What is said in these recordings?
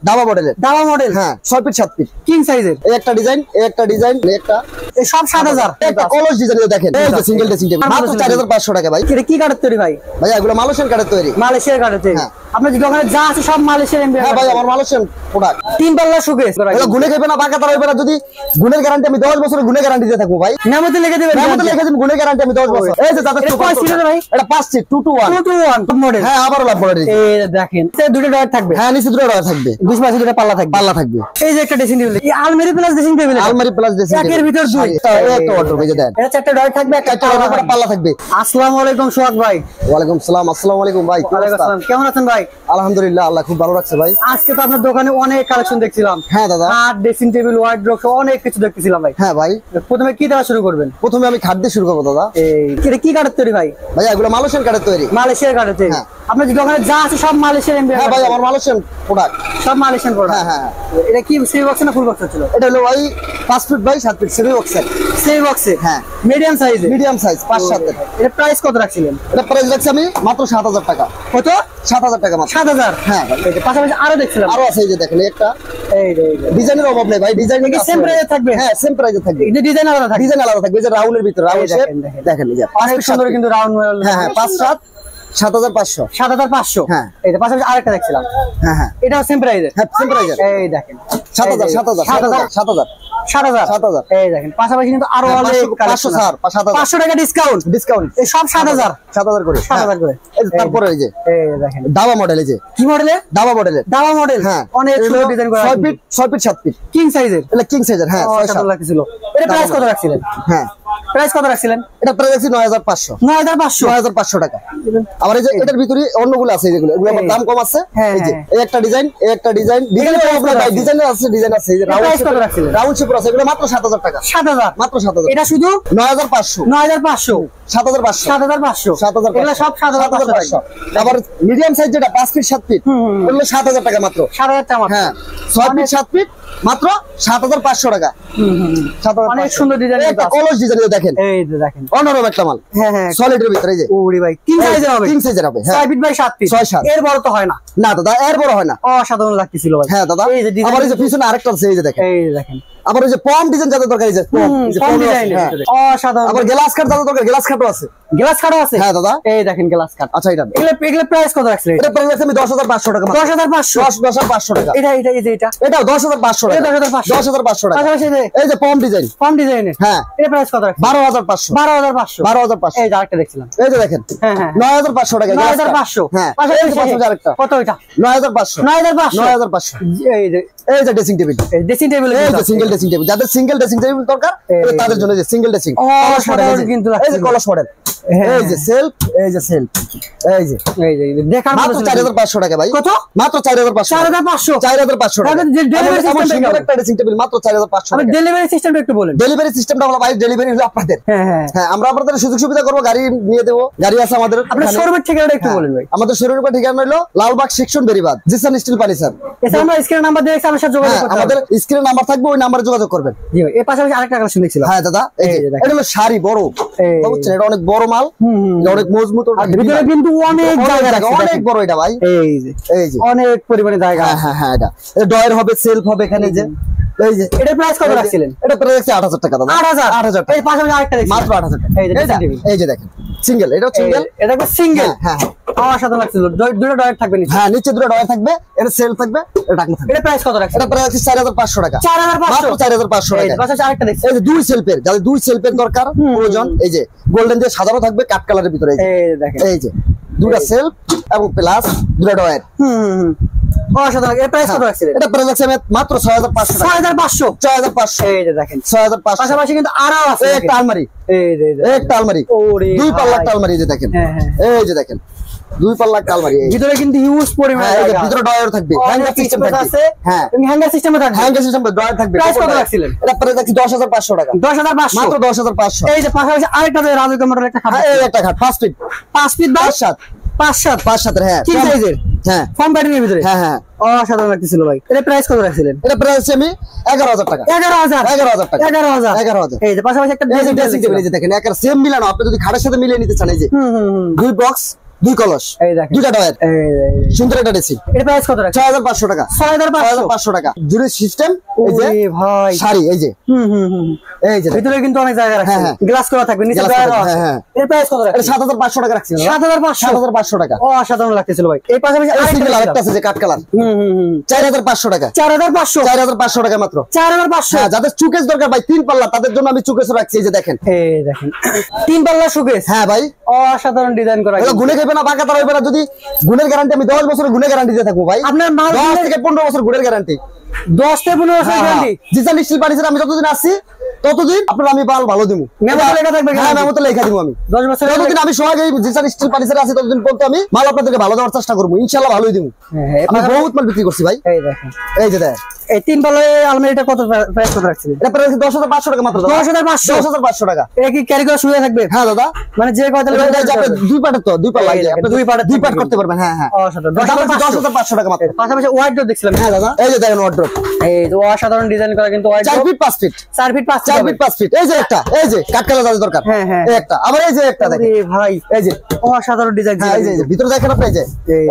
দাবা মডেল হ্যাঁ 6 fit 7 feet king সাইজের। এই একটা ডিজাইন একটা এই সব 7000 একটা কলস ডিজাইন দেখেন এই যে সিঙ্গেল ড্রেসিং টেবিল মাত্র 4500 টাকা ভাই। এটা কি কাঠের তৈরি ভাই? ভাই এগুলো মালয়েশিয়ান কাঠের তৈরি। মালয়েশিয়ার কাঠের তৈরি। আপনার দোকানে যা আছে সব মালয়েশিয়ান এমবিআর। হ্যাঁ ভাই আমার মালয়েশিয়ান প্রোডাক্ট। 3 পাল্লা শোকেস। এগুলো গুনে খাইবে না বাঁকা তারা হইবে না। যদি গুণের গ্যারান্টি আমি 10 বছরের গুণের গ্যারান্টি দিয়ে থাকবো ভাই। নামতে লিখে দিবেন। নামতে লিখে দিবেন গুণের গ্যারান্টি আমি 10 বছর। এই যে যাদের এটা কয় সিটের ভাই? এটা 5 সিট 2 to 1 মডেল। হ্যাঁ আবারও লাভ মডেল। এই দেখেন এতে দুটো ডয়ার থাকবে। হ্যাঁ নিচে দুটো ডয়ার থাকবে। 20 পাশে দুটো পাল্লা থাকবে। এই যে একটা ড্রেসিং টেবিল। এই আলমারি প্লাস ড্রেসিং টেবিল। আলমারি প্লাস ড্রেসিং টেবিল। একের ভিতর দুই। একটা অর্ডার করে দেন। এটা চারটা ডয়ার থাকবে একটা পাল্লা থাকবে। আসসালামু আলাইকুম সোহাগ ভাই। ওয়ালাইকুম সালাম। আসসালামু আলাইকুম ভাই। ওয়ালাইকুম আসসালাম। কেমন আছেন ভাই? আলহামদুলিল্লাহ আল্লাহ খুব ভালো রাখছে ভাই। আজকে তো আপনার দোকানে অনেক কালেকশন দেখছিলাম। হ্যাঁ দাদা। খাট, ড্রেসিং টেবিল, ওয়ার্ড্রোব অনেক কিছু দেখতেছিলাম ভাই। হ্যাঁ ভাই। প্রথমে কি দেওয়া শুরু করবেন? প্রথমে আমি খাট দিয়ে শুরু করবো দাদা। এটা কি কাঠের তৈরি ভাই? ভাই এগুলো মালয়েশিয়ান কাঠের তৈরি। মালয়েশিয়ার কাঠের তৈরি। আপনার দোকানে যা আছে সব মালয়েশিয়ান এমবিআর। হ্যাঁ ভাই আমার মালয়েশিয়ান প্রোডাক্ট। সব মালয়েশিয়ান প্রোডাক্ট। হ্যাঁ। এটা কি সেমি বক্স না ফুল বক্স ছিল? এটা হলো ভাই 5 ফিট বাই 7 ফিট সেমি বক্সের। সেমি বক্সে। হ্যাঁ মিডিয়াম সাইজে। মিডিয়াম সাইজ 5-7 এর। এটা প্রাইস কত রাখছিলেন? এটা প্রাইস রাখছি আমি মাত্র 7000 টাকা। কত? 7000 টাকা মাত্র। 7000। হ্যাঁ এই যে পাশাপাশি আরো দেখছিলাম। আরো আছে এই যে দেখেন একটা এই ডিজাইনের অভাব নেই ভাই। ডিজাইন কি সেম প্রাইসে থাকবে? হ্যাঁ সেম প্রাইসে থাকবে। এই ডিজাইন আলাদা থাকবে। ডিজাইন আলাদা থাকবে। এই যে রাউন্ডের ভিতর রাউন্ড শেপ দেখেন এই যে অনেক সুন্দর কিন্তু রাউন্ড মডেল। হ্যাঁ 5-7 7500 7500। হ্যাঁ এই যে পাশাপাশি আরেকটা দেখছিলাম। হ্যাঁ এটাও সেম প্রাইসে। হ্যাঁ সেম প্রাইসে। এই দেখেন 7000 এই দেখেন পাশাপাশি কিন্তু আরো অনেক 500 টাকা ডিসকাউন্ট। এই সব 7000 করে 7000 করে। এই তারপরে এই যে দেখেন দাবা মডেল। এই যে কি মডেলে? দাবা মডেল। হ্যাঁ অনেক সুন্দর ডিজাইন করা। 6 ফিট 7 ফিট কিং সাইজের। এটা কিং সাইজের। হ্যাঁ 6 লাগছিল। এটা প্রাইস কত রাখছিলেন? হ্যাঁ প্রাইস কত রাখছিলেন? এটা প্রাইস আছে 9500 টাকা। আবার এই যে এটার ভিতরে অন্যগুলো আছে যেগুলো এগুলো আমার দাম কম আছে। এই যে এই একটা ডিজাইন ডিজাইনের আছে এই যে রাউন্ড শেপ আছে এগুলো মাত্র 7000 টাকা। 7000 মাত্র 7000। এটা শুধু 9500 7500 এগুলো সব 7500। আবার মিডিয়াম সাইজ যেটা 5 ফিট 7 ফিট এগুলো 7000 টাকা মাত্র। 7000 টাকা। হ্যাঁ 6 ফিট 7 ফিট মাত্র 7500 টাকা। অনেক সুন্দর ডিজাইন। একটা কলস ডিজাইন দেখেন। এই যে দেখেন অন্যরকম একটা মাল। হ্যাঁ সলিডের ভিতরে এই যে ওরে ভাই কিং সাইজের হবে। 6 ফিট বাই 7 ফিট। 6-7 এর বড় তো হয় না। না দাদা এর বড় হয় না। অসাধারণ লাগতেছিল ভাই। হ্যাঁ দাদা। আবার এই যে পিছনে আরেকটা আছে এই যে দেখেন। আবার ওই যে পম ডিজাইন যাদের দরকার এই যে পম ডিজাইন অসাধারণ। আবার গ্লাস কাট যাদের দরকার গ্লাস কাটও আছে। গ্লাস কাটও আছে। হ্যাঁ দাদা এই দেখেন গ্লাস কাট। আচ্ছা এটা এগুলো প্রাইস কত রাখছিলেন? এটা প্রাইস আছে আমি 10500 টাকা। 10500 টাকা। এটাও 10500 টাকা। 10500 টাকা। এই যে পম ডিজাইন। হ্যাঁ এটা প্রাইস কত রাখছিলেন? 12500 এই যে আরেকটা দেখছিলাম। এই যে দেখেন। হ্যাঁ 9500 টাকা। 9500। হ্যাঁ পাশাপাশি আরেকটা কত এটা? 9500 এই যে ড্রেসিং টেবিল। এই যে সিঙ্গেল ড্রেসিং টেবিল যাদের সিঙ্গেল ড্রেসিং টেবিল দরকার তাদের জন্য যে সিঙ্গেল ড্রেসিং কিন্তু এই যে কলস মডেল। এই যে সেলফ এই যে দেখার মাত্র 4500 টাকা ভাই। কত? মাত্র 4500 টাকা। একটা ড্রেসিং টেবিল মাত্র 4500 টাকা। ডেলিভারি সিস্টেমটা একটু বলেন। ডেলিভারি সিস্টেমটা হলো ভাই ডেলিভারি হলো আপনাদের। হ্যাঁ আমরা আপনাদের সুযোগ সুবিধা করব। গাড়ি নিয়ে দেব। গাড়ি আছে আমাদের। আপনার শোরুমের ঠিকানাটা একটু বলেন ভাই। আমাদের শোরুমের ঠিকানা হলো Lalbag section Beribad Jisan steel furniture. এছাড়া আমরা স্ক্রিনে নাম্বার দিয়ে আমার সাথে যোগাযোগ করতে আমাদের স্ক্রিনে নাম্বার থাকবে ওই নম্বরে যোগাযোগ করবেন। জি ভাই। এর পাশাপাশি আরেকটা কালেকশন দেখছিলাম। হ্যাঁ দাদা এটা হলো শাড়ি বড়। বুঝছেন এটা অনেক বড় মাল। অনেক মজবুত। ভিতরে কিন্তু অনেক জায়গা আছে। অনেক বড় এটা ভাই। এই যে অনেক পরিমাণে জায়গা। হ্যাঁ এটা ডয়ার হবে সেলফ হবে এখানে যে এই যে এটা প্রাইস কত রাখছিলেন? এটা প্রাইস 8000 টাকা দাদা। 8000 টাকা। এই পাশাপাশি আরেকটা দেখছি মাত্র 8000 টাকা। এই যে দেখেন সিঙ্গেল এটা সিঙ্গেল। এটা কি সিঙ্গেল? হ্যাঁ অসাধারণ লাগছিল। দুটো ডয়ার থাকবে নিচে। হ্যাঁ নিচে দুটো ডয়ার থাকবে। এটা সেলফ থাকবে এটা ঢাকনা থাকবে। এটা প্রাইস কত রাখছেন? এটা প্রাইস 4500 টাকা। 4500 মাত্র 4500 টাকা। পাশাপাশি আরেকটা দেখছি। এই যে দুই সেলফের যাদের দুই সেলফের দরকার প্রয়োজন এই যে গোল্ডেন দিয়ে সাজানো থাকবে কাট কালারের ভিতরে এই দেখেন। এই যে দুটো সেলফ এবং প্লাস দুটো ডয়ার। অসাধারণ। এর প্রাইস কত রাখছিলেন? এটা প্রাইস আছে মাত্র 6500 টাকা। 6500। এই যে দেখেন 6500। পাশাপাশি কিন্তু আরো আছে একটা আলমারি। একটা আলমারি। দুই পাল্লা আলমারি যে দেখেন। এই যে দেখেন দুই পাল্লা আলমারি। ভিতরে কিন্তু হিউজ পরিমাণে জায়গা। ভিতরে ডয়ার থাকবে। হ্যাঙ্গার সিস্টেম থাকবে। হ্যাঁ হ্যাঙ্গার সিস্টেমে থাকবে। হ্যাঙ্গার সিস্টেম ডয়ার থাকবে। প্রাইস কত রাখছিলেন? এটা প্রাইস আছে 10500 টাকা। 10500 মাত্র 10500। এই যে পাশাপাশি আরেকটা রাজুকা মডেল একটা খাট। এই একটা খাট 5 ফিট বাই 7 5-7 হ্যাঁ কি সাইজের? হ্যাঁ ফর্ম প্যাটার্নের ভিতরে। হ্যাঁ অসাধারণ লাগতেছিল ভাই। এটা প্রাইস কত রাখছিলেন? এটা প্রাইস আমি 11000 টাকা। 11000 টাকা। 11000। এই যে পাশাপাশি একটা ড্রেসিং টেবিল এই যে দেখেন একার সেম মিলানো। আপনি যদি খাটের সাথে মিলিয়ে নিতে চান এই যে দুই বক্স 2 কলস, এই দেখেন 2টা ডয়ার, সুন্দর একটা ড্রেসিং। এর প্রাইস কত রাখছেন? 6500 টাকা। 6500 টাকা। জুড়ে সিস্টেম, এই যে ভাই শাড়ি, এই যে এই যে ভিতরে কিন্তু অনেক জায়গা রাখছে, গ্লাস করা থাকবে, নিচে ডয়ার আছে। এর প্রাইস কত রাখছেন? 7500 টাকা রাখছি। 7500 টাকা। অসাধারণ লাগতেছিল ভাই। এই পাশাপাশি আরেকটা আছে যে কাট কালার, 4500 টাকা। 4500 টাকা মাত্র। 4500। হ্যাঁ, যাদের চুকেস দরকার ভাই 3 পাল্লা, তাদের জন্য আমি চুকেস রাখছি। এই যে দেখেন, এই দেখেন 3 পাল্লা শোকেস। হ্যাঁ ভাই, অসাধারণ ডিজাইন করা। এটা গুনে খাবে না, বাঁকা তার হইবে না। যদি গুণের গ্যারান্টি আমি 10 বছরের গুণের গ্যারান্টি দিয়ে থাকবো ভাই। আপনার 10 থেকে 15 বছর গুণের গ্যারান্টি। 10 থেকে 15 বছর গ্যারান্টি। ডিজাইন স্টিল পার্টিসের আমি যতদিন আসছি ততদিন আপনার আমি বাল ভালো দিমু। মেমোতে লেখা থাকবে। হ্যাঁ, মেমোতে লেখা দিমু আমি। 10 বছর যতদিন আমি সময় এই ডিজাইন স্টিল পার্টিসের আছি ততদিন পর্যন্ত আমি মাল আপনাদেরকে ভালো দেওয়ার চেষ্টা করব, ইনশাআল্লাহ ভালোই দিমু। আমি বহুত মাল বিক্রি করছি ভাই। এই দেখেন, এই যে দেখেন, এই 3 পাল্লা আলমারিটা কত প্রাইস কত রাখছেন? এটা প্রাইস 10500 টাকা মাত্র। 10500 টাকা। এটা কি ক্যারি করার সুবিধা থাকবে? হ্যাঁ দাদা, মানে যে কয়টা দুই পাটের তো, দুই পাট লাগে, আপনি দুই পাট করতে পারবেন। হ্যাঁ হ্যাঁ, অসাধারণ। 10500 টাকা মাত্র। পাশাপাশি ওয়ার্ডরোব দেখছিলাম। হ্যাঁ দাদা, এই যে দেখেন ওয়ার্ডরোব, এই তো অসাধারণ ডিজাইন করা কিন্তু wardrobe. 4 feet 5 feet, 4 feet 5 4 feet 5 feet. এই যে একটা, এই যে কাট কালার যাদের দরকার, হ্যাঁ হ্যাঁ, এই একটা, আবার এই যে একটা দেখেন। আরে ভাই, এই যে অসাধারণ ডিজাইন। হ্যাঁ, এই যে ভিতরে দেখেন আপনি, এই যে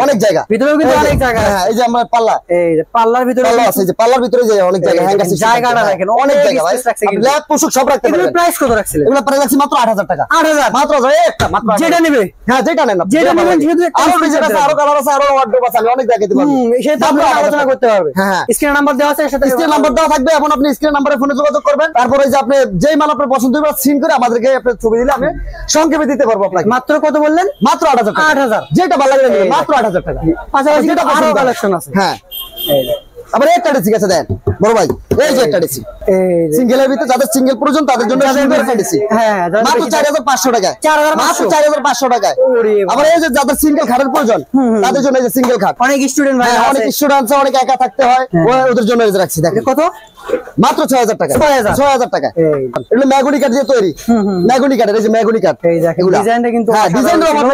অনেক জায়গা, ভিতরেও কিন্তু অনেক জায়গা। হ্যাঁ, এই যে আমরা পাল্লা, এই যে পাল্লার ভিতরে পাল্লা আছে, এই যে পাল্লার ভিতরে যে অনেক জায়গা, হ্যাঙ্গার সিস্টেম, জায়গাটা দেখেন অনেক জায়গা ভাই। আপনি ল্যাপ পোশাক সব রাখতে পারবেন। এর প্রাইস কত রাখছিলেন? এগুলো প্রাইস রাখছি মাত্র 8000 টাকা। 8000 মাত্র। একটা মাত্র, যেটা নেবে। হ্যাঁ, যেটা নেন, যেটা নেবেন। যেহেতু আরো ডিজাইন আছে, আরো কালার আছে, আরো ওয়ার্ডরোব আছে, আমি অনেক জায়গায় দিতে পারবো। সেটা আপনি আলোচনা করতে পারবেন। হ্যাঁ, স্ক্রিন নাম্বার দেওয়া আছে, এর সাথে স্ক্রিন নাম্বার দেওয়া থাকবে। এখন আপনি স্ক্রিন নাম্বারে ফোনে যোগাযোগ করবেন। তারপরে যে আপনি যেই মাল আপনার পছন্দ হবে সিন করে আমাদেরকে আপনি ছবি দিলে আমি সংক্ষেপে দিতে পারবো আপনাকে। মাত্র কত বললেন? মাত্র 8000 টাকা। 8000, যেটা ভালো লাগে নেবেন, মাত্র 8000 টাকা। পাশাপাশি আরো কালেকশন আছে। হ্যাঁ, আবার একটা ড্রেসিং আছে দেন বড় ভাই, এই যে একটা ড্রেসিং, সিঙ্গেলের ভিতরে যাদের সিঙ্গেল প্রয়োজন তাদের জন্য সুন্দর একটা ড্রেসিং। হ্যাঁ, মাত্র 4500 টাকায়। 4500 টাকায়। আবার এই যে যাদের সিঙ্গেল খাটের প্রয়োজন তাদের জন্য এই যে সিঙ্গেল খাট। অনেক স্টুডেন্ট ভাই আছে, অনেক স্টুডেন্ট আছে, অনেক একা থাকতে হয়, ওদের জন্য এই যে রাখছি দেখেন। কত? মাত্র 6000 টাকা। 6000 টাকা। এগুলো ম্যাগনি কাঠ দিয়ে তৈরি, ম্যাগনি কাঠের, এই যে ম্যাগনি কাঠ। এই দেখেন ডিজাইনটা কিন্তু, হ্যাঁ,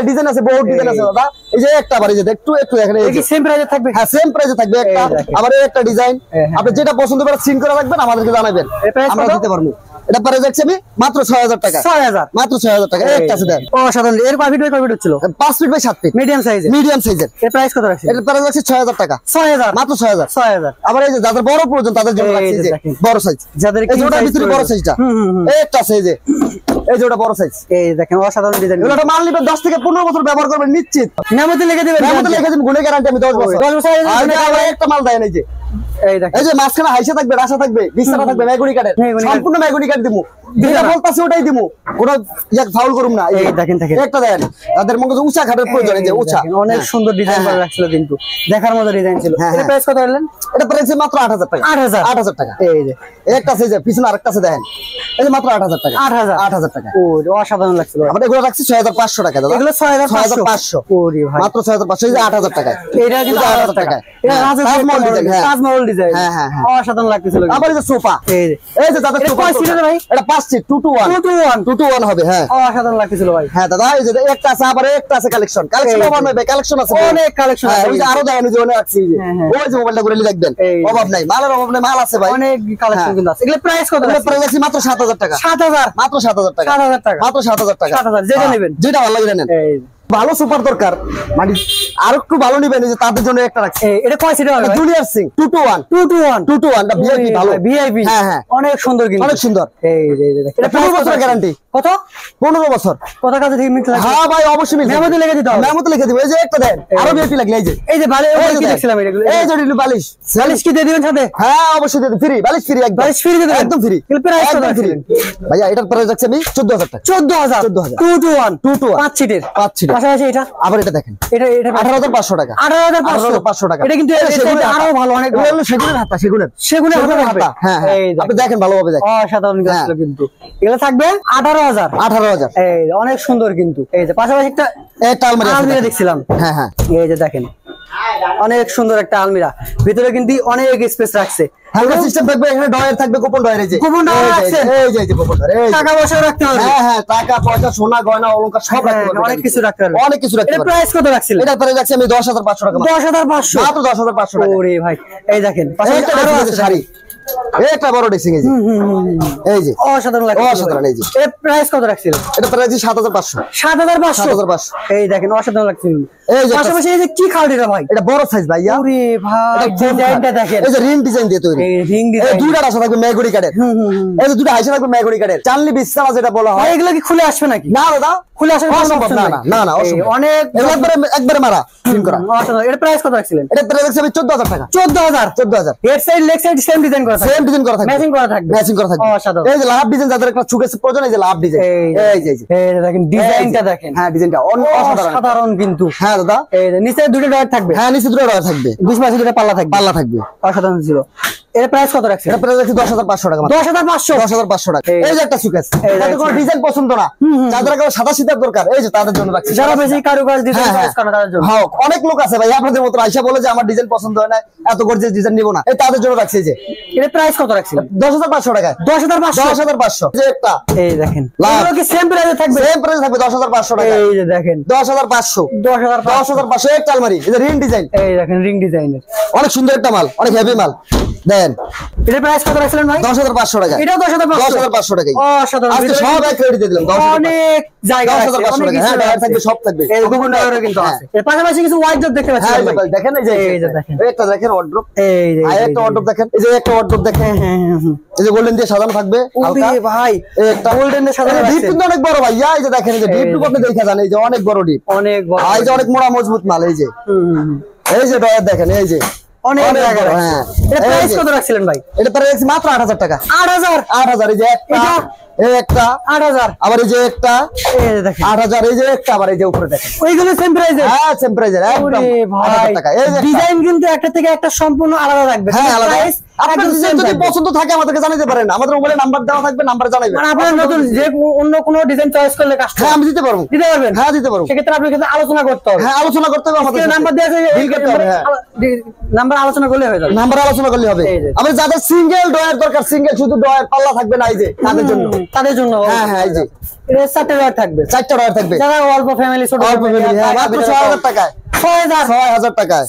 ডিজাইন আছে, বহুত ডিজাইন আছে দাদা। এই যে একটা, আবার এই যে একটু দেখেন, এই যে সেম প্রাইসে থাকবে। হ্যাঁ, সেম প্রাইসে থাকবে একটা। আবার এই একটা ডিজাইন, আপনি যেটা পছন্দ করে সিন করে রাখবেন, আমাদেরকে জানাবেন, আমরা দিতে পারবো। এটা পরে যাচ্ছে আমি মাত্র 6000 টাকা। 6000, মাত্র 6000 টাকা। একটা আছে দেন, অসাধারণ। এর 5 ফিট বাই 5 ফিট ছিল, 5 ফিট বাই 7 ফিট, মিডিয়াম সাইজের। মিডিয়াম সাইজের। এর প্রাইস কত রাখছেন? এটা পরে যাচ্ছে 6000 টাকা। 6000, মাত্র 6000। 6000। আবার এই যে যাদের বড় প্রয়োজন তাদের জন্য রাখছি যে বড় সাইজ, যাদের এই যে ওটার ভিতরে বড় সাইজটা, এই একটা আছে, এই যে এই যে ওটা বড় সাইজ। এই দেখেন অসাধারণ ডিজাইন। এগুলো মাল নিবেন 10 থেকে 15 বছর ব্যবহার করবেন নিশ্চিত। নামতে লিখে দিবেন, নামতে লিখে দিবেন, গুণে গ্যারান্টি আমি 10 বছর। 10 বছর আবার একটা মাল দেন, এই যে এই দেখেন, এই যে মাঝখানে হাইসা থাকবে, রাশা থাকবে, বিছানা থাকবে, ম্যাগনি কাঠের, সম্পূর্ণ ম্যাগনি কাঠ দিমু। যেটা বলতাছি ওটাই দিমু, কোনো এক ফাউল করুম না। এই দেখেন একটা দেন, তাদের মনে উঁচা খাটের প্রয়োজন, এই যে উঁচা, অনেক সুন্দর ডিজাইন করে রাখছিল, কিন্তু দেখার মতো ডিজাইন ছিল। এর প্রাইস কত বললেন? এটা প্রাইস মাত্র 8000 টাকা। 8000 টাকা। এই যে একটা আছে, যে পিছনে আরেকটা আছে দেখেন, এই যে মাত্র 8000 টাকা। 8000 টাকা। ও অসাধারণ লাগছিল। আমরা এগুলো রাখছি 6500 টাকা দাদা। এগুলো 6500। ওরে ভাই, মাত্র 6500। এই যে 8000 টাকা। এটা কিন্তু 8000 টাকা। এটা তাজমহল ডিজাইন। তাজমহল ডিজাইন। হ্যাঁ হ্যাঁ, অসাধারণ লাগতেছিল। আবার এই যে সোফা, এই যে দাদা সোফা, এটা 5 সিট 2 to 1 হবে। হ্যাঁ, অসাধারণ লাগতেছিল ভাই। হ্যাঁ দাদা, এই যে একটা আছে, আবার একটা আছে কালেকশন হবে, কালেকশন আছে, অনেক কালেকশন আছে। ওই যে আরো দেখেন, যে অনেক আছে, ওই যে মোবাইলটা ঘুরে দেখবেন, অভাব নাই, মালের অভাব নাই, মাল আছে ভাই, অনেক কালেকশন কিন্তু আছে। এগুলো প্রাইস কত? এগুলো প্রাইস আছে মাত্র 7000 টাকা। 7000, মাত্র 7000 টাকা। 7000 টাকা, মাত্র 7000 টাকা। 7000, যেটা নেবেন, যেটা ভালো লাগে নেন। ভালো সুপার দরকার, মানে আর একটু ভালো নিবেন, যে তাদের জন্য একটা রাখছি। এটা কয় সিটার হবে? জুনিয়র সিং 2 to 1 এটা ভিআইপি, ভালো ভিআইপি। হ্যাঁ হ্যাঁ, অনেক সুন্দর, কিন্তু অনেক সুন্দর। এই যে দেখেন, এটা 15 বছরের গ্যারান্টি। কত? 15 বছর। কত কাছে থেকে মিলতে লাগে? হ্যাঁ ভাই, অবশ্যই মিলবে। মেমোতে লিখে দিতে হবে, মেমোতে লিখে দিব। এই যে একটা দেন, আরো ভিআইপি লাগলে, এই যে ভালো, এই যে দেখছিলাম এগুলো, এই যে ডিলু বালিশ কি দিয়ে দিবেন সাথে? হ্যাঁ, অবশ্যই দিয়ে দিই, ফ্রি বালিশ, ফ্রি একদম, বালিশ ফ্রি দিয়ে দেন, একদম ফ্রি। এর প্রাইস কত ফ্রি ভাইয়া? এটার প্রাইস রাখছি আমি 14000 টাকা। 14000, 2 to 1 5 সিটের, 5 সিটের। পাশাপাশি এটা, আবার এটা দেখেন, এটা 18500 টাকা। 18500 টাকা। এটা কিন্তু আরো ভালো, অনেক ভালো। সেগুনের হাতা, সেগুনের হাতা। হ্যাঁ হ্যাঁ, আপনি দেখেন ভালোভাবে দেখেন, অসাধারণ গাছগুলো কিন্তু। এগুলো থাকবে 18000। 18000, এই অনেক সুন্দর কিন্তু। এই যে পাশাপাশি একটা আলমিরা দেখছিলাম। হ্যাঁ হ্যাঁ, এই যে দেখেন, অনেক সুন্দর একটা আলমিরা, ভিতরে কিন্তু অনেক স্পেস রাখছে। হালকা সিস্টেম থাকবে, এখানে ডয়ার থাকবে, গোপন ডয়ার, এই যে গোপন ডয়ার আছে, এই যে গোপন ডয়ার, টাকা পয়সা রাখতে হবে। হ্যাঁ হ্যাঁ, টাকা পয়সা সোনা গয়না অলংকার সব রাখতে পারবেন, অনেক কিছু রাখতে পারবেন, অনেক কিছু রাখতে এর পারবেন। প্রাইস কত রাখছিলেন? এটা প্রাইস রাখছি আমি 10,500 টাকা, 10,500 মাত্র 10,500 টাকা। ওরে ভাই এই দেখেন এইটা আরো আছে শাড়ি, একটা বড় ড্রেসিং, এই যে এই যে অসাধারণ লাগে, অসাধারণ। এই যে এর প্রাইস কত রাখছিলেন? এটা প্রাইস 7,500, 7,500। এই দেখেন অসাধারণ লাগছে। এই যে পাশাপাশি এই যে কি খাওয়াটা ভাই, এটা বড় সাইজ ভাইয়া। ওরে ভাই ডিজাইনটা দেখেন, এই যে রিং ডিজাইন দিয়ে তৈরি, এই রিং এই ডিজাইন, দুইটা রাশা থাকবে মেগুড়ি কাঠের, এই যে দুইটা হাইসা থাকবে মেগুড়ি কাঠের, চানলি বিছানা যেটা বলা হয়। এগুলো কি খুলে আসবে নাকি? না দাদা, খুলে আসবে অসম্ভব, না না না না, অসম্ভব, অনেক একবারে মারা ফিন করা। অসাধারণ। এর প্রাইস কত রাখছিলেন? এটা প্রাইস রাখছি আমি 14,000 টাকা, 14,000। এর side leg side same design করা থাকবে, সেম ডিজাইন করা থাকবে, ম্যাচিং করা থাকবে, ম্যাচিং করা থাকবে। অসাধারণ। এই যে লাভ ডিজাইন যাদের একটা চুকের প্রয়োজন, এই যে লাভ ডিজাইন, এই যে এই দেখেন ডিজাইনটা দেখেন, হ্যাঁ ডিজাইনটা অসাধারণ, অসাধারণ কিন্তু। হ্যাঁ দাদা, এই যে নিচে দুটো ডয়ার থাকবে, হ্যাঁ নিচে দুটো ডয়ার থাকবে, 20 মাসে দুটো পাল্লা থাকবে, পাল্লা থাকবে, অসাধারণ ছিল। এর প্রাইস কত রাখছেন? এটা প্রাইস রাখছি 10,500 টাকা, 10,500 10,500 টাকা। এই যে একটা সুকেস, যাদের কোনো ডিজাইন পছন্দ না, যাদের কোনো সাদা সিধার দরকার, এই যে তাদের জন্য রাখছি। যারা বেশি কারুকাজ ডিজাইন চয়েস করে তাদের জন্য। হ্যাঁ, অনেক লোক আছে ভাই আপনাদের মতো আইসা বলে যে আমার ডিজাইন পছন্দ হয় না, এত গর্জিয়াস ডিজাইন নিব না, এই তাদের জন্য রাখছি। যে এর প্রাইস কত রাখছিলেন? 10,500 টাকা, 10,500। যে একটা এই দেখেন লাভ। এগুলো কি সেম প্রাইসে থাকবে? সেম প্রাইস থাকবে 10,500 টাকা, এই যে দেখেন 10,500, 10,500। একটা আলমারি, এই যে রিং ডিজাইন, এই দেখেন রিং ডিজাইনের অনেক সুন্দর একটা মাল, অনেক হেভি মাল দেন। এর প্রাইস কত রাখছিলেন ভাই? 10,500 টাকা, এটাও 10,500 টাকা। অসাধারণ। আজকে সব এক রেডি দিয়ে দিলাম, অনেক জায়গা আছে, 10,500 অনেক টাকা। কিছু হ্যাঁ ডয়ার থাকবে, সব থাকবে, এই গোপন ডয়ারও কিন্তু আছে। এর পাশাপাশি কিছু হোয়াইট জব দেখতে পাচ্ছেন হ্যাঁ ভাই, দেখেন, এই যে এই যে দেখেন, একটা দেখেন ওয়ার্ড্রপ, এই যে আর একটা ওয়ার্ড্রপ দেখেন, এই যে একটা ওয়ার্ড্রপ দেখেন, এই যে গোল্ডেন দিয়ে সাজানো থাকবে হালকা, ওরে ভাই এই একটা গোল্ডেন এর সাথে ডিপ কিন্তু অনেক বড় ভাইয়া, এই যে দেখেন, এই যে ডিপ টু আপনি দেখে যান, এই যে অনেক বড় ডিপ, অনেক বড়, এই যে অনেক মোটা মজবুত মাল, এই যে এই যে ডয়ার দেখেন, এই যে অনেক জায়গা বড়, আছে। হ্যাঁ। এর প্রাইস কত রাখছিলেন ভাই? এটা প্রাইস মাত্র 8,000 টাকা, 8,000। এই যে একটা, এই একটা 8,000, আবার এই যে একটা এই যে দেখেন 8,000, এই যে একটা আবার এই যে উপরে দেখেন, ওইগুলো সেম প্রাইসে। হ্যাঁ সেম প্রাইজের একদম ওরে ভাই 8,000 টাকা। এই যে ডিজাইন কিন্তু একটা থেকে একটা সম্পূর্ণ আলাদা থাকবে, হ্যাঁ আলাদা। প্রাইস আপনার একদম ডিজাইন same যদি থাকবে। পছন্দ থাকে আমাদেরকে জানাতে পারেন, আমাদের মোবাইলে নাম্বার দেওয়া থাকবে, নাম্বারে জানাবেন। মানে আপনার নতুন যে অন্য কোনো ডিজাইন চয়েস করলে হ্যাঁ কাস্টমার আমি দিতে পারবো, দিতে পারবেন, হ্যাঁ দিতে পারবো, সেক্ষেত্রে আপনার কিন্তু আলোচনা করতে হবে, হ্যাঁ আলোচনা করতে হবে, আমাদের নাম্বার দেওয়া আছে, ডিল করতে হবে, হ্যাঁ নাম্বার আলোচনা করলে হয়ে যাবে, নাম্বার আলোচনা করলে হবে। এই যে। আমাদের যাদের সিঙ্গেল ডয়ার দরকার, সিঙ্গেল শুধু ডয়ার পাল্লা থাকবে না, এই যে তাদের জন্য, তাদের জন্য হ্যাঁ হ্যাঁ এই যে এর 4টা ডয়ার থাকবে, 4টা ডয়ার থাকবে, যারা অল্প ফ্যামিলি ছোট অল্প ফ্যামিলি, হ্যাঁ মাত্র 6,000 টাকায়, 6,000 টাকায়।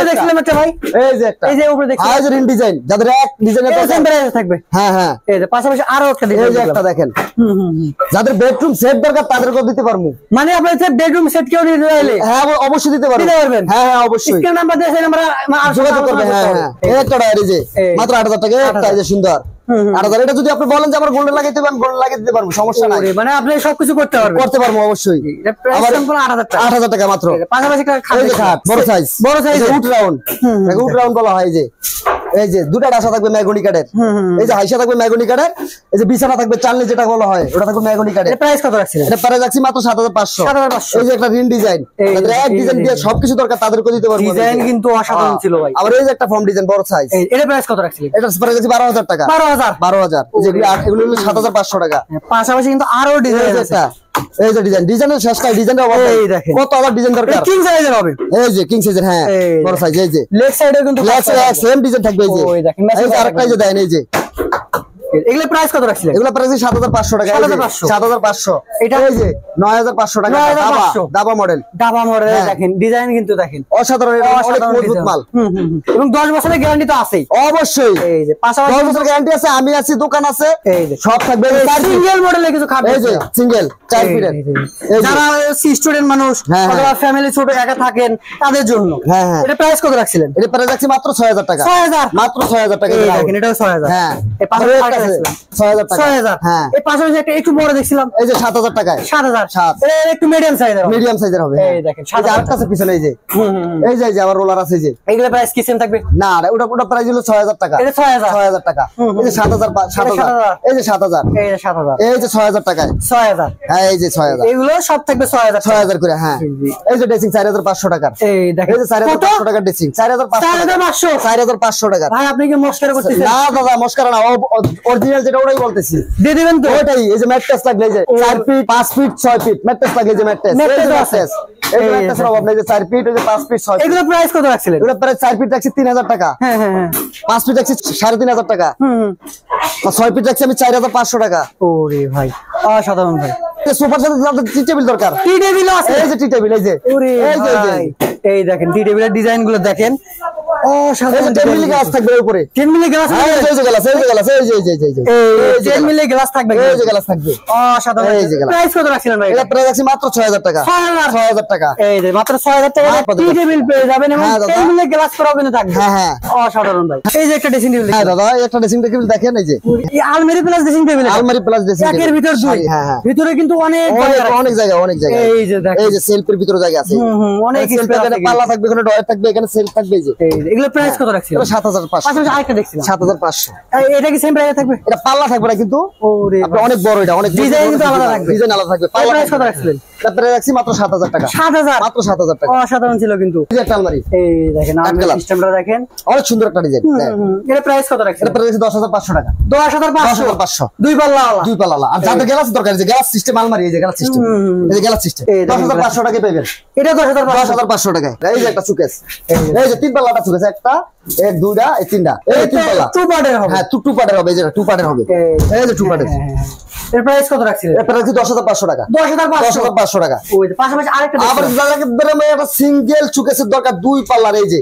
দেখছিলাম একটা ভাই, এই যে একটা, এই যে উপরে দেখছি এই যে রিং ডিজাইন, যাদের এক ডিজাইনের সেম দরকার, প্রাইসে থাকবে, হ্যাঁ হ্যাঁ এই যে পাশাপাশি আরো একটা এই ডিজাইন যে একটা দেখেন, যাদের বেডরুম সেট দরকার তাদেরকেও দিতে পারবো, মানে আপনার যে বেডরুম সেট কেউ নিতে চাইলে হ্যাঁ অবশ্যই দিতে পারবো, দিতে পারবেন, হ্যাঁ হ্যাঁ অবশ্যই স্ক্রিন নাম্বার দিয়ে সেই নাম্বার যোগাযোগ করবে, হ্যাঁ হ্যাঁ এই একটা ডায়েরি যে মাত্র 8,000 টাকা, একটা এই যে সুন্দর 8,000। এটা যদি আপনি বলেন যে আমার গোল্ডেন লাগাইতে পারেন, গোল্ডেন লাগিয়ে দিতে পারবো, সমস্যা নাই, মানে আপনি সবকিছু করতে পারবেন, করতে পারবো অবশ্যই। আবার 8,000 টাকা, 8,000 টাকা মাত্র, পাশাপাশি একটা খাট, এই যে খাট বড় সাইজ, বড় size wood round, wood round বলা হয়। যে এই যে দুটা ডাসা থাকবে ম্যাগনি কাঠের, এই যে হাইসা থাকবে ম্যাগনি কাঠের, এই যে বিছানা থাকবে চালনি যেটা বলা হয় ওটা থাকবে ম্যাগনি কাঠের। এর প্রাইস কত রাখছিলেন? এটা প্রাইস রাখছি মাত্র 7,500। 7,500। এই যে একটা রিং ডিজাইন, তাদের এক ডিজাইন দিয়ে সবকিছু দরকার তাদেরকে দিতে পারবো, ডিজাইন কিন্তু অসাধারণ ছিল ভাই। আবার এই যে একটা ফর্ম ডিজাইন বড় সাইজ, এর প্রাইস কত রাখছিলেন? এটা প্রাইস রাখছি 12,000 টাকা, 12,000। যেগুলো এগুলো হলো 7,500 টাকা। পাশাপাশি কিন্তু আরো ডিজাইন আছে, এই যে ডিজাইনের শেষ কাজ, ডিজাইনের অভাব নেই, এই দেখেন কত আলাদা ডিজাইন দরকার, কিং সাইজের হবে, এই যে কিং সাইজের, হ্যাঁ বড় সাইজ। এই যে লেগ সাইডে কিন্তু সেম ডিজাইন থাকবে, এই যে ওই দেখেন এই যে আরেকটা এই যে দেন, এই যে এগুলো প্রাইস কত রাখছিলেন? এগুলো প্রাইস 7,500 টাকা, 7,500। এটা এই যে 9,500 টাকা, দাবা মডেল, দাবা মডেল দেখেন, ডিজাইন কিন্তু দেখেন অসাধারণ, অনেক মজবুত মাল, এবং 10 বছরের গ্যারান্টি তো আছেই অবশ্যই। এই যে পাশাপাশি 10 বছরের গ্যারান্টি আছে, আমি আছি, দোকান আছে, এই যে সব থাকবে। সিঙ্গেল মডেলে কিছু খাট, এই যে সিঙ্গেল 4 ফিটের, যারা স্টুডেন্ট মানুষ অথবা ফ্যামিলি ছোট একা থাকেন তাদের জন্য। হ্যাঁ হ্যাঁ এটা প্রাইস কত রাখছিলেন? এটা প্রাইস রাখছি মাত্র 6,000 টাকা, 6,000, মাত্র 6,000 টাকা। এই দেখেন এটাও 6,000, হ্যাঁ এই পাশাপাশি 6,000 টাকা, 6,000। হ্যাঁ এই পাশাপাশি একটা একটু বড় দেখছিলাম, এই যে 7,000 টাকায়, 7,000। এটা একটু মিডিয়াম সাইজের হবে, মিডিয়াম সাইজের হবে। এই দেখেন এই যে আরেকটা আছে পিছনে, এই যে এই যে আবার রোলার আছে, এই যে এইগুলা প্রাইস কি সেম থাকবে? না ওটা প্রাইস হলো 6,000 টাকা, এটা 6,000 টাকা। এই যে 7,000, এই যে 7,000, এই যে 7,000, এই যে 6,000 টাকায়, 6,000। হ্যাঁ এই যে 6,000, এগুলো সব থাকবে 6,000 6,000 করে। হ্যাঁ এই যে ড্রেসিং 4,500 টাকার, এই দেখেন এই যে 4,500 টাকার ড্রেসিং, 4,500, 4,500 4,500 টাকা। ভাই আপনি কি মস্কারা করতেছেন? না দাদা মস্কারা না, অরিজিনাল যেটা ওটাই বলতেছি, দিয়ে দিবেন তো? ওটাই। এই যে ম্যাট্রেস লাগলে এই যে 4 ফিট 5 ফিট 6 ফিট ম্যাট্রেস লাগলে যে ম্যাট্রেস, এই যে ম্যাট্রেস অভাব নাই, যে 4 ফিট ওই যে 5 ফিট 6 ফিট। এগুলো প্রাইস কত রাখছিলেন? এগুলো প্রায় 4 ফিট রাখছি 3000 টাকা, হ্যাঁ হ্যাঁ হ্যাঁ, 5 ফিট রাখছি 3500 টাকা, 6 ফিট রাখছি আমি 4500 টাকা। ওরে ভাই অসাধারণ ভাই। সোফার সাথে টি টেবিল দরকার, টি টেবিল আছে, এই যে টি টেবিল, এই যে ওরে ভাই এই দেখেন টি টেবিলের ডিজাইন গুলো দেখেন, অসাধারণ। 10 মিলি গ্লাস থাকবে উপরে, 10 মিলি গ্লাস, এই যে গ্লাস, এই যে গ্লাস, এই যে এই যে এই যে 10 মিলি গ্লাস থাকবে, এই যে গ্লাস থাকবে, অসাধারণ। এই যে গ্লাস। প্রাইস কত রাখছিলেন ভাই? এটা প্রাইস আছে মাত্র 6000 টাকা, 6000 টাকা। এই যে মাত্র 6000 টাকা টি টেবিল পেয়ে যাবেন, এবং 10 মিলি গ্লাস করাও কিন্তু থাকবে। হ্যাঁ হ্যাঁ, অসাধারণ ভাই। এই যে একটা ড্রেসিং টেবিল, হ্যাঁ দাদা এই একটা ড্রেসিং টেবিল দেখেন, এই যে এই আলমারি প্লাস ড্রেসিং টেবিল, আলমারি প্লাস ড্রেসিং টেবিল, একের ভিতর দুই। হ্যাঁ হ্যাঁ, ভিতরে কিন্তু অনেক অনেক জায়গা, অনেক জায়গা। এই যে দেখেন, এই যে সেলফের ভিতরে জায়গা আছে, অনেক সেলফ এখানে পাল্লা থাকবে, এখানে ডয়ার থাকবে, এখানে সেলফ থাকবে। এই যে এগুলো প্রাইস কত রাখছিলেন? 7500। পাশাপাশি আরেকটা দেখছিলাম 7500। এটা কি সেম প্রাইসে থাকবে? এটা পাল্লা থাকবে না কিন্তু, ওরে আপনি অনেক বড়, এটা অনেক ডিজাইন কিন্তু আলাদা থাকবে, ডিজাইন আলাদা থাকবে। পাল্লা প্রাইস কত রাখছিলেন? তারপরে রাখছি মাত্র 7000 টাকা, 7000, মাত্র 7000 টাকা। অসাধারণ ছিল কিন্তু। এই যে একটা আলমারি, এই দেখেন আলমারি সিস্টেমটা দেখেন, অনেক সুন্দর একটা ডিজাইন। এর প্রাইস কত রাখছিলেন? এটা প্রাইস 10500 টাকা, 10500, দুই পাল্লা ওয়ালা, দুই পাল্লা। আর যাদের গ্লাস দরকার, যে গ্লাস সিস্টেম আলমারি, এই যে গ্লাস সিস্টেম, এই যে গ্লাস সিস্টেম 10500 টাকা পাবেন। এটা 10500 টাকা। এই যে একটা সুকেস, এই যে তিন পাল্লাটা সুকেস, একটা এক দুইটা এই তিনটা, এই তিন পাল্লা টু পার্টের হবে। হ্যাঁ টু পার্টের হবে, এই যে টু পার্টের হবে, এই যে টু পার্টের। এর প্রাইস কত রাখছিলেন? এর প্রাইস 10500 টাকা, 10500 টাকা। ওই পাশাপাশি আরেকটা আবার যাদের একটা সিঙ্গেল সুকেসের দরকার, দুই পাল্লার, এই যে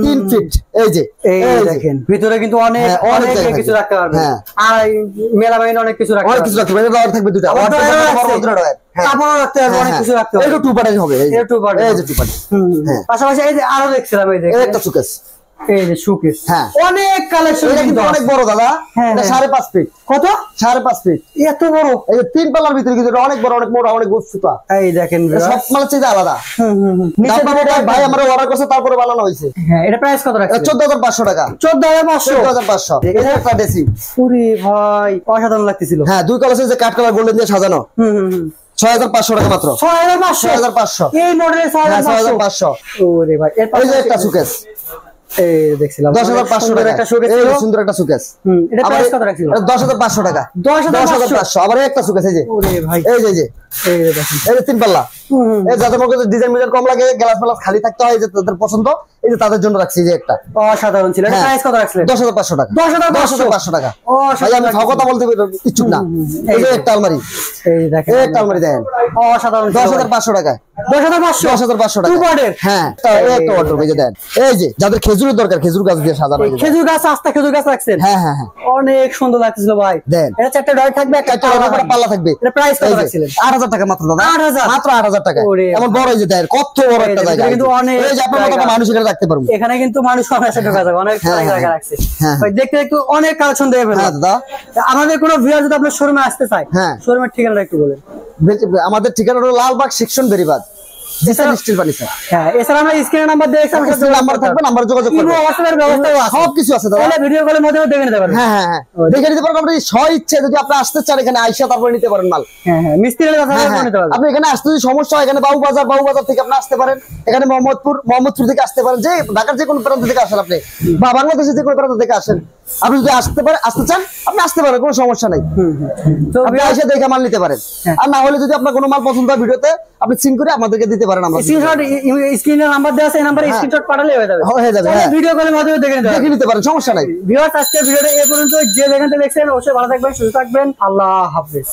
3 ফিট, এই যে এই দেখেন ভিতরে কিন্তু অনেক অনেক কিছু রাখতে পারবেন। আর মেলামাইন অনেক কিছু রাখতে পারবেন, অনেক কিছু রাখতে পারবেন। ডয়ার থাকবে দুটো, কাপড় রাখতে পারবেন, অনেক কিছু রাখতে পারবেন। এই টু পার্টের হবে, এই যে টু পার্টের, এই যে টু পার্টের। পাশাপাশি এই যে আরো দেখছিলাম, এই যে একটা সুকেস, এই যে শোকেস, হ্যাঁ অনেক কালেকশন, এটা কিন্তু অনেক বড় দাদা, এটা 5.5 ফিট। কত? 5.5 ফিট, এত বড়। এই যে তিন পাল্লার ভিতরে কিন্তু অনেক বড়, অনেক মোটা, অনেক গুছুতা। এই দেখেন সব মাল চেয়ে আলাদা। ভাই আমরা অর্ডার করছে, তারপরে বানানো হয়েছে। হ্যাঁ এটা প্রাইস কত রাখছেন? 14500 টাকা, 14500। এটা একটা ড্রেসিং, পুরি ভাই অসাধারণ লাগতেছিল। হ্যাঁ দুই কালার যে কাট কালার গোল্ডেন দিয়ে সাজানো, 6500 টাকা মাত্র, 6500। এই মডেলের 6500। ওরে ভাই এই যে একটা সুকেস, এই দেখছিলাম 10500 টাকা, একটা শোকেস, এই সুন্দর একটা সুকেস। এটা প্রাইস কত রাখছিল? 10500 টাকা, 10500। আবার একটা সুকেস, এই যে ওরে ভাই এই যে এই দেখেন, এই যে তিন পাল্লা, এই যাদের মধ্যে ডিজাইন মিজাইন কম লাগে, গ্লাস মালাস খালি থাকতে হয়, যে তাদের পছন্দ, এই যে তাদের জন্য রাখছি যে একটা। অসাধারণ ছিল। এটা প্রাইস কত রাখছিলেন? 10500 টাকা, 10500 টাকা। ভাই আমি কথা বলতে ইচ্ছুক না। এই যে একটা আলমারি, এই দেখেন এই একটা আলমারি দেখেন, অসাধারণ, 10500 টাকা, 10500 টাকা। টু পার্টের, হ্যাঁ একটা অর্ডার এই যে দেন। এই যে যাদের খেজুরের দরকার, খেজুর গাছ দিয়ে সাজানো, খেজুর গাছ, আস্তা খেজুর গাছ রাখছেন। হ্যাঁ হ্যাঁ হ্যাঁ, অনেক সুন্দর লাগতেছিল ভাই। দেন এটা চারটা ডয় থাকবে, একটা পাল্লা থাকবে। এটা প্রাইস কত রাখছিলেন? 8000 টাকা মাত্র দাদা, 8000, মাত্র 8000 টাকা। এমন বড় এই যে দেন, কত বড় একটা জায়গা, কিন্তু অনেক, এই যে আপনার মতো মানুষ এখানে রাখতে পারবো। এখানে কিন্তু মানুষ অনায়াসে ঢোকা যাবে, অনেক জায়গা রাখছে ভাই। দেখতে একটু অনেক কালেকশন দেবে। হ্যাঁ দাদা, আমাদের কোনো ভিউয়ার যদি আপনার শোরুমে আসতে চায়, হ্যাঁ শোরুমের ঠিকানাটা একটু বলেন। আমাদের ঠিকানা হলো Lalbag section Beribadh, steel furniture. হ্যাঁ এছাড়া আমরা স্ক্রিনে নাম্বার দিয়ে নাম্বার থাকবে, নাম্বার যোগাযোগ করবেন। হোয়াটসঅ্যাপের ব্যবস্থা আছে, সব কিছু আছে দাদা, ভিডিও কলের মাধ্যমে দেখে নিতে পারবেন। হ্যাঁ হ্যাঁ হ্যাঁ, দেখে নিতে পারবেন। আপনি স্ব ইচ্ছে যদি আপনি আসতে চান, এখানে আইসা তারপরে নিতে পারেন মাল। হ্যাঁ হ্যাঁ, মিস্ত্রির কাছে নিতে পারবেন। আপনি এখানে আসতে যদি সমস্যা হয়, এখানে বাবুবাজার থেকে আপনি আসতে পারেন, এখানে মোহাম্মদপুর থেকে আসতে পারেন, যে ঢাকার যে কোনো প্রান্ত থেকে আসেন আপনি, বা বাংলাদেশের যে কোনো প্রান্ত থেকে আসেন, আপনি যদি আসতে চান আপনি আসতে পারেন, কোনো সমস্যা নাই। আপনি এসে দেখে মাল নিতে পারেন। আর না হলে যদি আপনার কোনো মাল পছন্দ হয়, ভিডিওতে আপনি সিন করে আমাদেরকে দিতে পারেন। আমরা স্ক্রিনে নাম্বার দেওয়া আছে, এই নাম্বারে স্ক্রিনশট পাঠালে হয়ে যাবে, হয়ে যাবে। ভিডিও কলের মাধ্যমে দেখে নিতে পারেন, সমস্যা নাই। ভিউয়ার্স আজকে ভিডিওটা এই পর্যন্ত। যে যেখান থেকে দেখছেন অবশ্যই ভালো থাকবেন, সুস্থ থাকবেন। আল্লাহ হাফেজ।